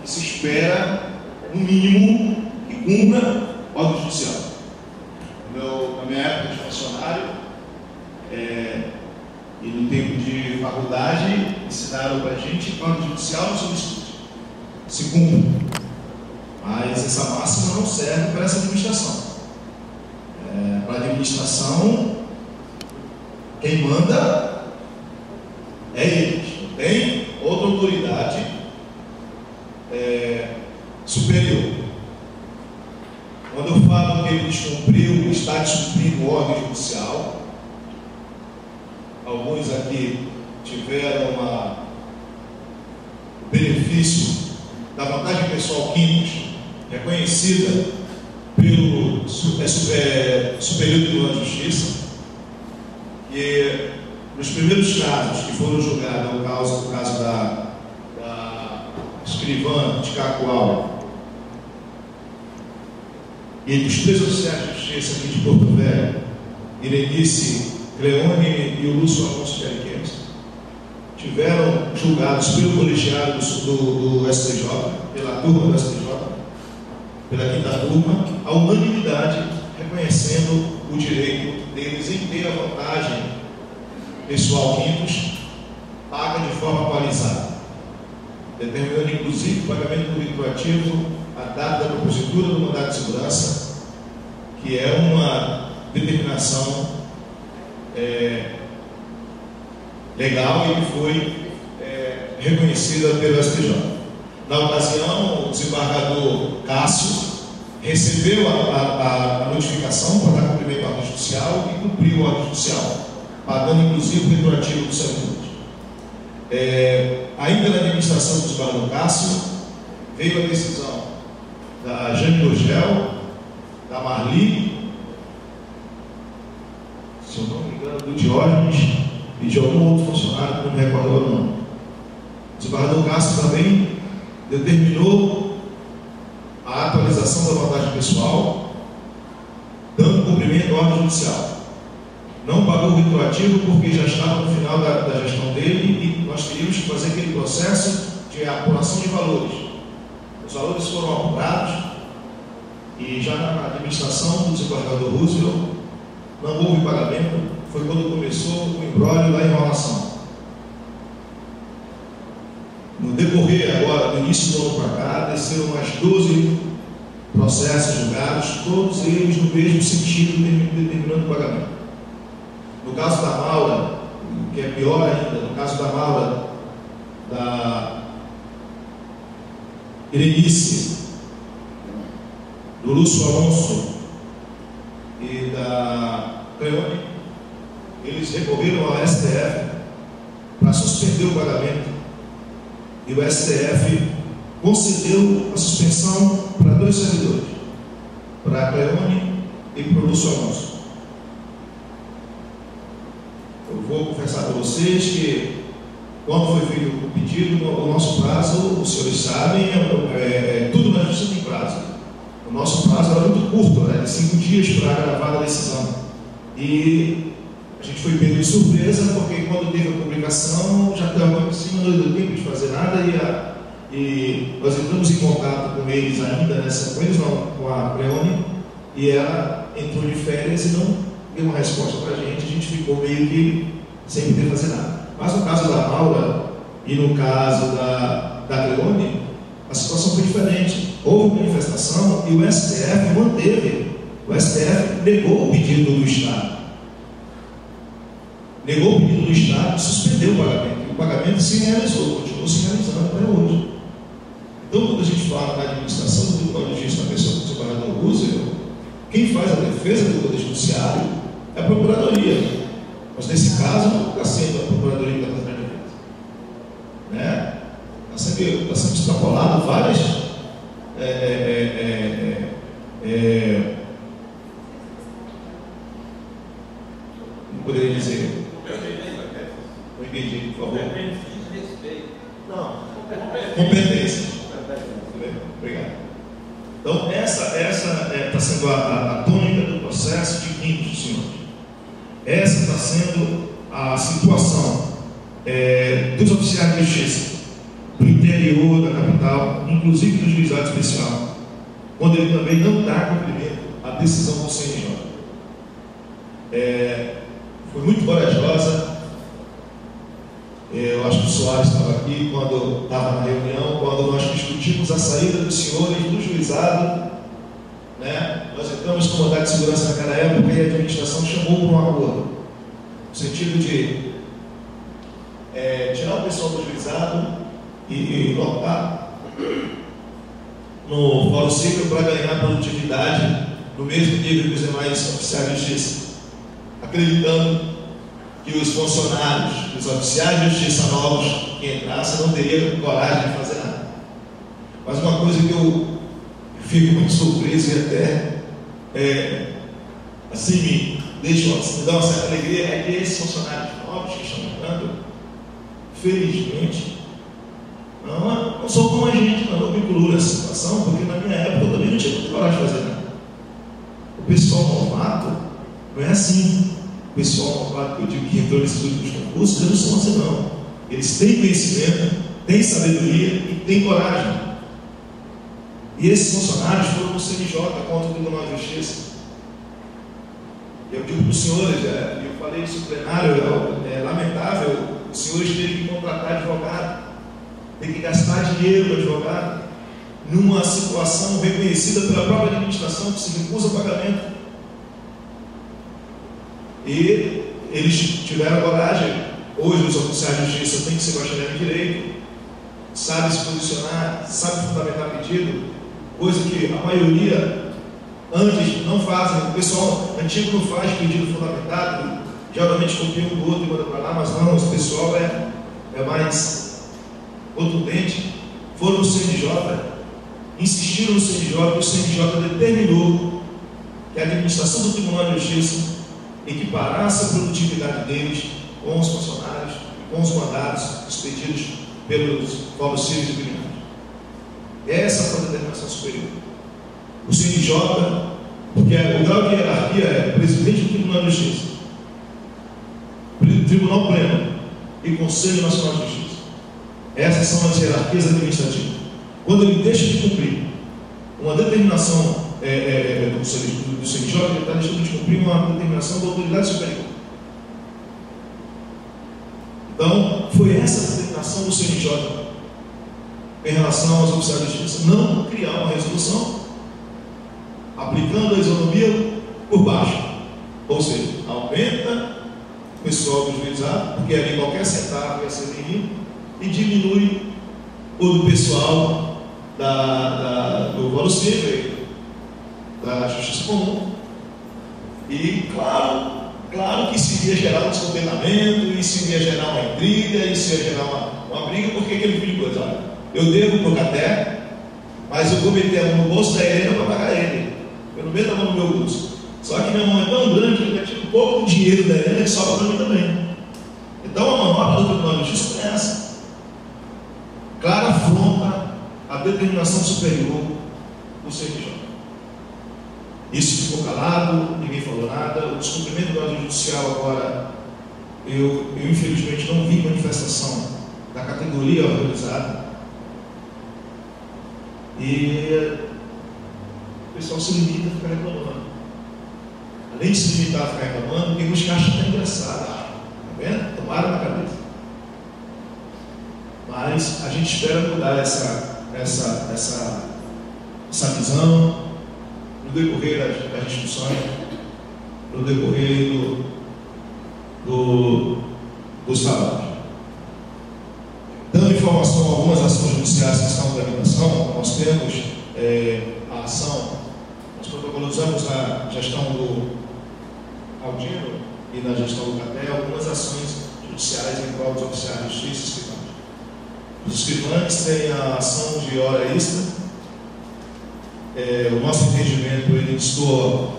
que se espera, no mínimo, que cumpra ordem judicial. Na minha época de funcionário, e no tempo de faculdade, ensinaram para a gente que ordem judicial não substitui, se cumpre. Mas essa máxima não serve para essa administração. Para a administração, quem manda é eles. Não tem outra autoridade superior. Quando eu falo que ele descumpriu, está descumprindo ordem judicial, alguns aqui tiveram o benefício da vantagem pessoal quinta, reconhecida pelo Superior Tribunal de Justiça, que nos primeiros casos que foram julgados, no caso da escrivã de Cacoal e dos três oficiais de justiça aqui de Porto Velho, Irenice Cleone e o Lúcio Alonso Periquemes, tiveram julgados pelo colegiado do STJ, pela turma do STJ, pela quinta turma, a unanimidade reconhecendo o direito deles em ter a vantagem pessoal quintos paga de forma atualizada, determinando inclusive o pagamento do retroativo à data da propositura do mandado de segurança, que é uma determinação legal e que foi reconhecida pelo STJ. Na ocasião, o desembargador Cássio recebeu a notificação para dar cumprimento à ordem judicial e cumpriu a ordem judicial, pagando inclusive o retroativo do servidor. Ainda na administração do desembargador Cássio, veio a decisão da Jane Rogel, da Marli, se eu não me engano, do Diógenes e de algum outro funcionário que não me recordo agora o nome. O desembargador Cássio também determinou a atualização da vantagem pessoal, dando cumprimento à ordem judicial. Não pagou o retroativo porque já estava no final da gestão dele e nós teríamos que fazer aquele processo de apuração de valores. Os valores foram apurados e já na administração do desembargador Roosevelt não houve pagamento. Foi quando começou o imbróglio da enrolação. No decorrer agora, do início do ano para cá, desceram mais 12 processos julgados, todos eles no mesmo sentido, determinando o pagamento. No caso da Maura, que é pior ainda, no caso da Maura, da Irenice, do Lúcio Alonso e da Cleone, eles recorreram ao STF para suspender o pagamento e o STF concedeu a suspensão para 2 servidores, para a Cleone e para o Lúcio Alonso. Eu vou confessar para vocês que, quando foi feito o pedido, o nosso prazo, os senhores sabem, tudo na justiça tem prazo. O nosso prazo era muito curto, né, de 5 dias para gravar a decisão. E a gente foi pego de surpresa, porque quando teve a publicação, já estava em cima do tempo de fazer nada, e nós entramos em contato com eles ainda, com eles não, com a Cleone, e ela entrou de férias e não deu uma resposta para a gente ficou meio que sem poder fazer nada. Mas no caso da Maura e no caso da Cleone, a situação foi diferente. Houve manifestação e o STF manteve, o STF negou o pedido do Estado. Negou o pedido do Estado e suspendeu o pagamento. E o pagamento se realizou, continuou se realizando até hoje. Então, quando a gente fala da administração do Tribunal de Justiça na pessoa do desembargador Roosevelt, quem faz a defesa do Poder Judiciário é a Procuradoria. Mas nesse caso, não está sendo a Procuradoria que está fazendo a defesa. Né? Está sendo extrapolado várias. Não poderia dizer. Não entendi, por favor. Não. Competência. Obrigado. Então, essa está sendo a tônica do processo de quintos, senhores. Essa está sendo a situação dos oficiais de justiça. para o interior da capital, inclusive do juizado especial, quando ele também não dá cumprimento à decisão do CNJ. Foi muito corajosa. Eu acho que o Soares estava aqui quando estava na reunião, quando nós discutimos a saída dos senhores do juizado, né? Nós entramos com mandado de segurança naquela época e a administração chamou por um acordo, no sentido de tirar o pessoal do juizado e colocar no Fórum Civil para ganhar produtividade no mesmo nível que os demais oficiais de justiça, acreditando que os funcionários, os oficiais de justiça novos que entrassem não teriam coragem de fazer nada. Mas uma coisa que eu fico muito surpreso e até assim me dá uma certa alegria é que esses funcionários novos que estão entrando, felizmente, não sou como a gente, não me incluo nessa situação, porque na minha época eu também não tinha muita coragem de fazer nada. O pessoal novato não é assim. O pessoal novato que eu digo que entrou nesses últimos concursos, eles não são assim não. Eles têm conhecimento, têm sabedoria e têm coragem. E esses funcionários foram no CNJ contra o Tribunal de Justiça. Eu digo para os senhores, eu falei isso no plenário, é lamentável os senhores terem que contratar advogado, ter que gastar dinheiro para advogado, numa situação reconhecida pela própria administração que se recusa ao pagamento. E eles tiveram coragem. Hoje os oficiais de justiça têm que ser bacharel em direito, sabem se posicionar, sabem fundamentar pedido, coisa que a maioria antes não fazem. O pessoal antigo não faz pedido fundamentado, geralmente copia um do outro e manda para lá, mas não, esse pessoal é mais contundente. Foram no CNJ, insistiram no CNJ, e o CNJ determinou que a administração do Tribunal de Justiça equiparasse a produtividade deles com os funcionários, com os mandados expedidos pelos fóruns cíveis e criminais. Essa foi a determinação superior. O CNJ, porque o grau de hierarquia é presidente do Tribunal de Justiça, Tribunal Pleno e Conselho Nacional de Justiça. Essas são as hierarquias administrativas. Quando ele deixa de cumprir uma determinação do CNJ, ele está deixando de cumprir uma determinação da autoridade superior. Então, foi essa a determinação do CNJ em relação aos oficiais de justiça, não criar uma resolução aplicando a isonomia por baixo, ou seja, aumenta o pessoal do juizado, porque ali qualquer centavo ia ser bem-vindo, e diminui o do pessoal do Fórum Cível, da Justiça Comum. E claro que isso iria gerar um descontentamento, isso iria gerar uma intriga, isso ia gerar uma briga, porque aquele tipo de coisa, olha, eu devo para o Caté, mas eu vou meter a mão no bolso da Helena para pagar ele. Eu não meto a mão no meu bolso. Só que minha mão é tão grande que eu já tiro um pouco do dinheiro da Helena que sobra para mim também. Então a manobra do Tribunal de Justiça é essa. Clara afronta a determinação superior do CNJ. Isso ficou calado, ninguém falou nada. O descumprimento do ordem judicial agora, eu infelizmente não vi manifestação da categoria organizada. E o pessoal se limita a ficar reclamando. Além de se limitar a ficar reclamando, tem uns que acham que é engraçado. Tá vendo? Tomaram na cabeça. Mas a gente espera mudar essa visão no decorrer das discussões, no decorrer dos trabalhos. Dando informação a algumas ações judiciais que estão em tramitação, nós temos a ação, nós protocolizamos na gestão do Aldino e na gestão do CATE algumas ações judiciais em prol dos oficiais de justiça e escrivães. Os escrivães têm a ação de hora extra. O nosso entendimento ele destoa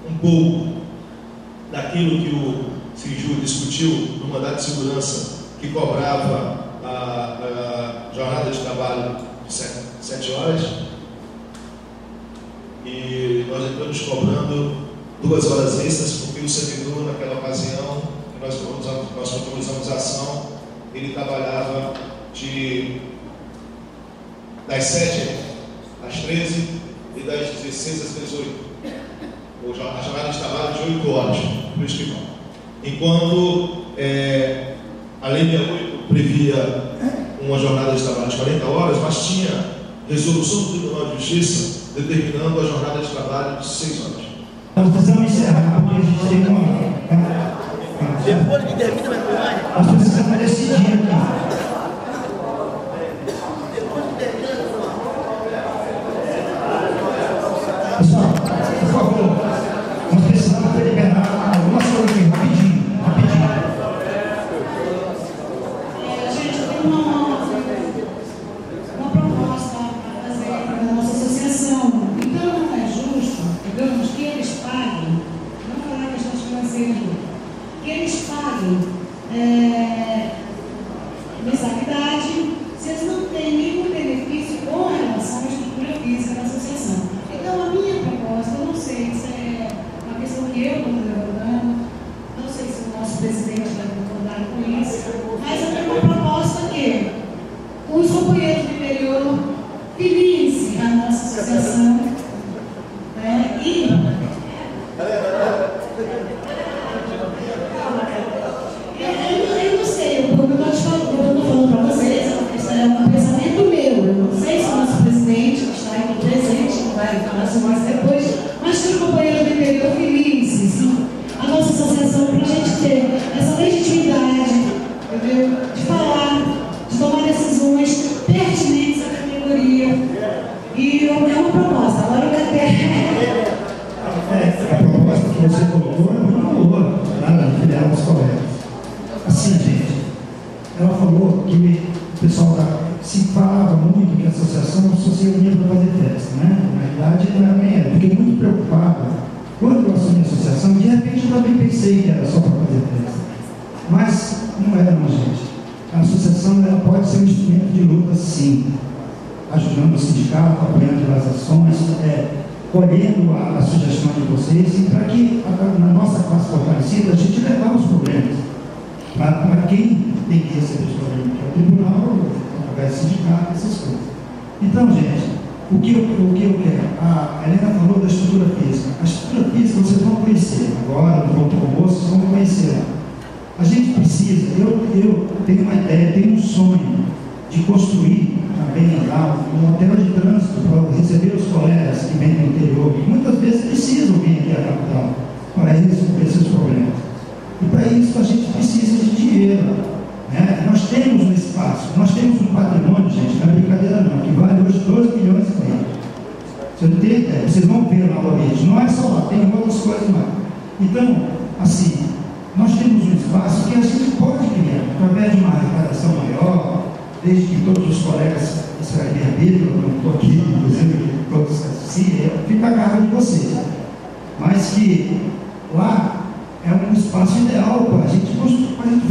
um pouco daquilo que o CIJU discutiu no mandato de segurança, que cobrava a jornada de trabalho de 7 horas, e nós estamos cobrando 2 horas extras, porque o servidor, naquela ocasião que nós protocolizamos a ação, ele trabalhava das 7 às 13 e das 16 às 18. A jornada de trabalho de 8 horas para o escrivão. Enquanto a Lei 68 previa uma jornada de trabalho de 40 horas, mas tinha resolução do Tribunal de Justiça determinando a jornada de trabalho de 6 horas. Nós precisamos encerrar, porque a gente tem uma... Depois que termina a primária. Nós precisamos decidir aqui. Pessoal, por favor, nós precisamos deliberar algumas coisas aqui, rapidinho. Gente, eu tenho uma proposta para fazer para a nossa associação. Então, não é justo, digamos, que eles paguem, não falar questões financeiras, que eles paguem mensalidade, se eles não têm nenhum benefício com relação à estrutura física da associação. Então, a minha proposta, eu não sei se é uma questão que eu estou levantando, não sei se o nosso presidente vai concordar com isso, mas eu tenho uma proposta que os companheiros do interior filiem-se à nossa associação e eu não sei, eu estou falando para vocês, é um pensamento meu, eu não sei se o nosso presidente que está aqui presente vai falar sobre isso depois, mas que os companheiros do interior filiem-se a nossa associação para a gente ter essa legitimidade, entendeu? De falar, de tomar decisões pertinentes à categoria. E é uma proposta. Agora eu quero A proposta que você colocou é muito boa, para filiar os colegas. Assim, gente, ela falou que o pessoal se falava muito que a associação só se reunia para fazer festa, né? Na verdade, não era nem era. Fiquei muito preocupado. Quando eu assumi a associação, de repente eu também pensei que era só para fazer festa. Mas não era, não, gente. A associação ela pode ser um instrumento de luta, sim. Ajudando o sindicato, apoiando as ações, colhendo a sugestão de vocês, e para que na nossa classe fortalecida a gente levar os problemas para quem tem que receber os problemas, que é o tribunal, através do sindicato, essas coisas. Então, gente, o que eu quero? A Helena falou da estrutura física. A estrutura física vocês vão conhecer agora, no ponto almoço, vocês vão conhecer lá. A gente precisa, eu tenho uma ideia, tenho um sonho de construir também lá um hotel de trânsito para receber os colegas que vêm do interior, que muitas vezes precisam vir aqui à capital para resolver esses problemas. E para isso a gente precisa de dinheiro. Né? Nós temos um espaço, nós temos um patrimônio, gente, não é brincadeira não, que vale hoje 12 milhões e meio. Você não tem ideia, vocês vão ver lá no ambiente, não é só lá, tem outras coisas mais. Então, assim, nós temos um espaço que a gente pode criar, através de uma arrecadação maior, desde que todos os colegas se reabilitam, eu não estou aqui, inclusive, todos assim, fica a cargo de vocês. Mas que lá é um espaço ideal para a gente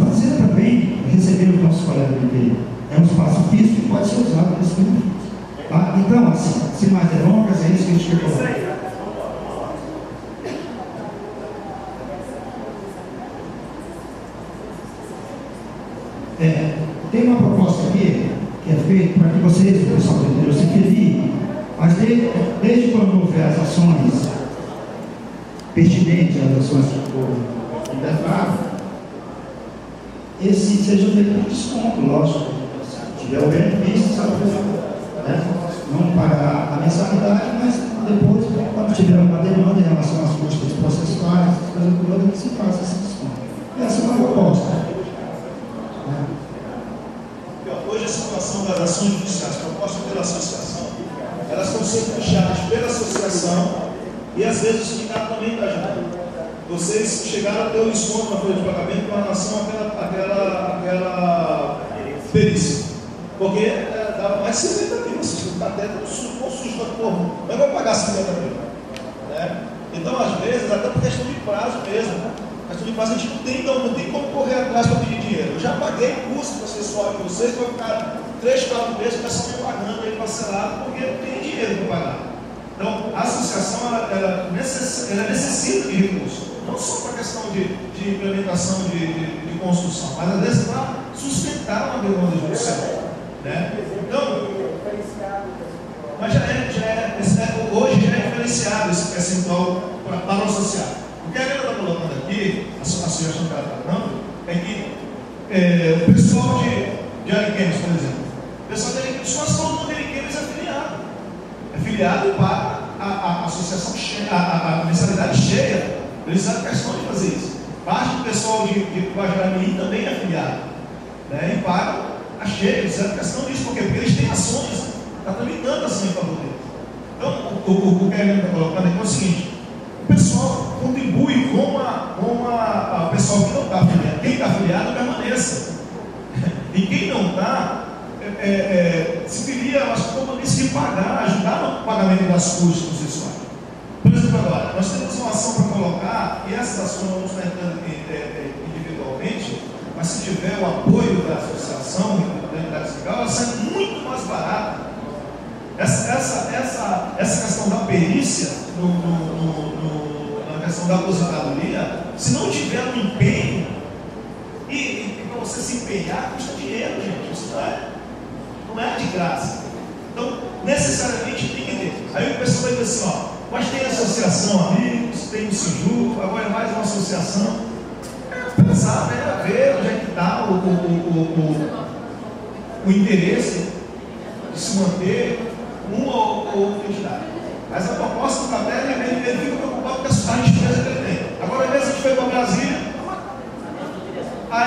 fazer também, receber os nossos colegas do interior. É um espaço físico que pode ser usado para esse benefício. Tá? Então, assim, sem mais delongas, é isso que a gente quer colocar. Tem uma proposta aqui que é feita para que vocês, o pessoal do interior, se filiem, mas desde quando houver as ações pertinentes às ações que for intervalo, esse seja feito por desconto, lógico. Se tiver o benefício, sabe, né? Não pagar a mensalidade, mas depois, quando tiver uma demanda em relação às custas processuais, as coisas todas, que se faça esse desconto. Essa é uma proposta. Hoje a situação das ações judiciais propostas pela associação, elas estão sendo puxadas pela associação e às vezes o sindicato também está ajudando. Vocês chegaram a ter um desconto na folha de pagamento com relação àquela perícia, porque dava mais 50 mil, vocês estão até com susto da porra, não vai pagar 50 mil. Né? Então, às vezes, até por questão de prazo mesmo, a gente não tem como correr atrás para pedir dinheiro. Eu já paguei custo processual de vocês, vai ficar 3, 4 meses, vai só me pagando aí parcelado, porque não tem dinheiro para pagar. Então, a associação ela necessita de recursos, não só para a questão de implementação de construção, mas às vezes para sustentar uma demanda judicial. Né? Então, mas hoje já é diferenciado esse percentual para o social. O que a Helena está colocando aqui, a sugestão que ela está dando, é que o pessoal de Ariquemes, por exemplo, o pessoal de Ariquemes, só todo mundo de Ariquemes é afiliado. É filiado e paga a associação cheia, a mensalidade cheia. Eles fazem questão de fazer isso. Parte do pessoal de Guajaramirim também é afiliado, né? E paga a cheia. Eles fazem questão disso, porque eles têm ações, está tramitando assim em favor deles. Então, o que a Helena está colocando aqui é o seguinte: o pessoal contribui com o pessoal que não está afiliado. Quem está afiliado permaneça. E quem não está, se filia, mas como se pagar, ajudar no pagamento das custas processuais. Por exemplo, agora, nós temos uma ação para colocar, e essas ações vamos estar entrando individualmente, mas se tiver o apoio da associação, da entidade fiscal, ela sai muito mais barata. Essa questão da perícia, na questão da aposentadoria, se não tiver um empenho, e para você se empenhar, custa dinheiro, gente. Isso não é de graça. Então, necessariamente tem que ter. Aí o pessoal vai dizer assim, ó, mas tem associação amigos, tem o Sinjuco, agora é mais uma associação. Pensar, ver onde é que está o interesse de se manter uma ou outra entidade. Mas a proposta do Capela, ele fica preocupado com a despesa que ele tem. Agora mesmo a gente foi para Brasília,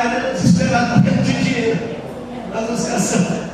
ele é desesperado porque não tinha dinheiro da associação.